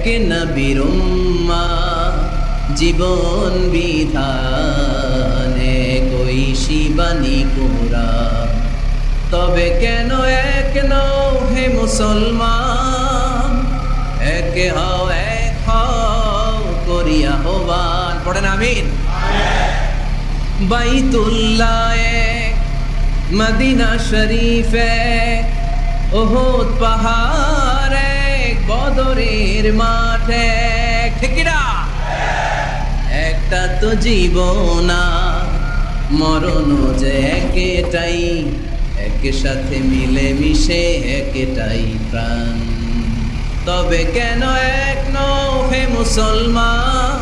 এক নবীর উম্মাহ জীবন বিধানে কই শিবানী কুরআন। তবে কেন এক নও হে মুসলমান, এক হও এক হও করিয়া আহ্বান। পড়েন আমিন। বাইতুল্লাহ এক, মদিনা শরীফ এক, উহুদ পাহাড় এক, বদরের মাঠ এক। ঠিক না? একটা তো জীবন আর মরণ যে একটাই, একের সাথে মিলে মিশে একটাই প্রাণ। তবে কেন এক নও হে মুসলমান,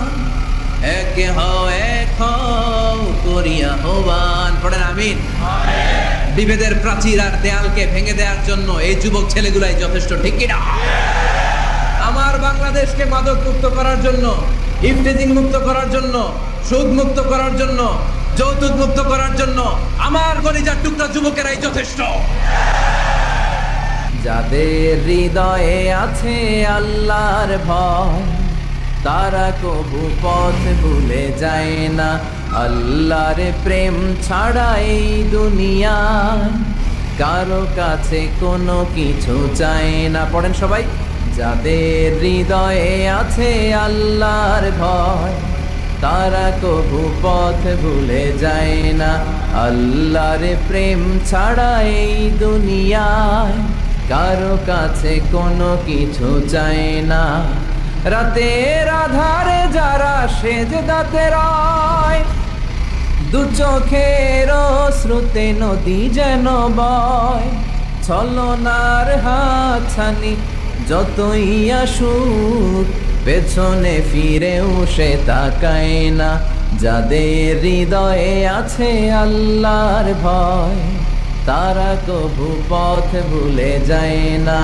এক হও এক হও করিয়া আহ্বান। পড়েন আমিন। বিভেদের প্রাচীর আর দেয়ালকে ভেঙে দেওয়ার জন্য এই যুবক ছেলেগুলাই যথেষ্ট। ঠিক কিনা? আমার বাংলাদেশকে মাদক মুক্ত করার জন্য, ইফতেজিং মুক্ত করার জন্য, সুদ মুক্ত করার জন্য, যৌতুক মুক্ত করার জন্য আমার কলিজার টুকরা যুবকেরাই যথেষ্ট। যাদের হৃদয়ে আছে আল্লাহর ভয়, তারা কবু পথ ভুলে যায় না। আল্লাহর প্রেম ছাড়া এই দুনিয়ায় কারো কাছে কোনো কিছু চায় না। পড়েন সবাই। যাদের হৃদয়ে আছে আল্লাহর ভয়, তারা কবু পথ ভুলে যায় না। আল্লাহর প্রেম ছাড়া এই দুনিয়ায় কারো কাছে কোনো কিছু চায় না। রাতের আধারে যারা সেজদাতে রয়, দু চোখের শ্রুতে নদী যেন বয়। ছলনার হাতছানি যতই আসুক, পেছনে ফিরেও সে তাকায় না। যাদের হৃদয়ে আছে আল্লাহর ভয়, তারা কবু পথ ভুলে যায় না।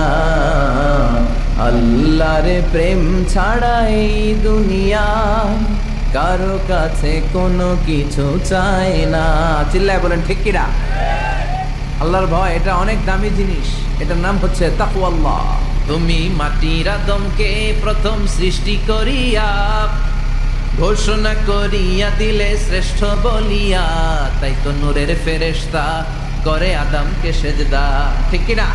আল্লাহর প্রেম ছাড়া এই দুনিয়ায় কারো কাছে কোনো কিছু চায় না। চিল্লায় বলেন ঠিক কিনা? আল্লাহর ভয় এটা অনেক দামি জিনিস, এটার নাম হচ্ছে তাকওয়াল্লাহ। তুমি মাটির আদমকে প্রথম সৃষ্টি করিয়া ঘোষণা করিয়া দিলে শ্রেষ্ঠ বলিয়া, তাই তো নূরের ফেরেশতা করে আদমকে সেজদা। ঠিক কিনা?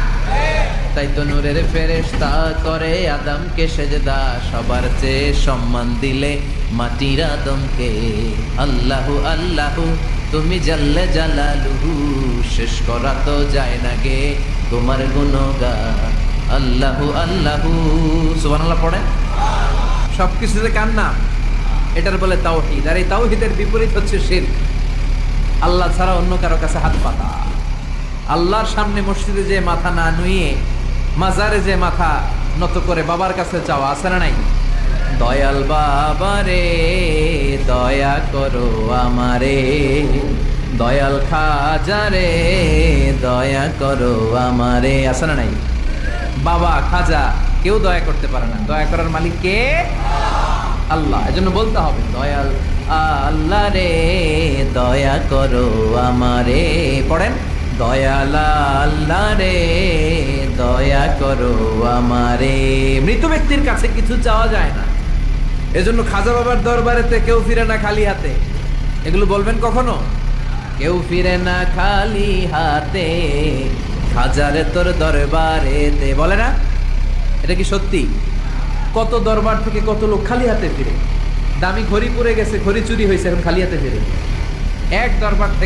তাই তো নূরের ফেরেশতা করে আদমকে সেজদা। সবার চেয়ে সম্মান দিলে মাটির আদমকে। আল্লাহু আল্লাহু তুমি জাল্লে জালালুহু, শেষ করা তো যায় না গে তোমার গুণগান। আল্লাহু আল্লাহু সুবহানাল্লাহ পড়ে। সবকিছুতে কার নাম? এটার বলে তাওহীদ। আর এই তাওহীদের বিপরীত হচ্ছে শিরক। আল্লাহ ছাড়া অন্য কারো কাছে হাত পাতা। আল্লাহর সামনে মসজিদে যে মাথা না নুয়ে মাজারে যে মাথা নত করে বাবার কাছে চাওয়া, আছে না নাই? দয়াল বাবা রে দয়া করো আমারে, দয়াল খাজা রে দয়া করো আমারে, আছে না নাই? বাবা খাজা কেউ দয়া করতে পারে না, দয়া করার মালিক কে? আল্লাহ। এজন্য বলতে হবে দয়াল আল্লাহ রে দয়া করো আমারে। পড়েন দয়াল আল্লাহ রে দয়া করো আমারে। মৃত ব্যক্তির কাছে কিছু চাওয়া যায় না, এজন্য খাজা বাবার দরবারেতে কেউ ফিরে না খালি হাতে। এগুলো বলবেন কখনো? কেউ ফিরে না খালি হাতে, খাজারে তোর দরবারেতে। বলে না? এটা কি সত্যি? কত দরবার থেকে কত লোক খালি হাতে ফিরে। দামি ঘড়ি পরে গেছে, ঘড়ি চুরি হয়েছে, এখন খালি হাতে ফিরে। এক দরবার থেকে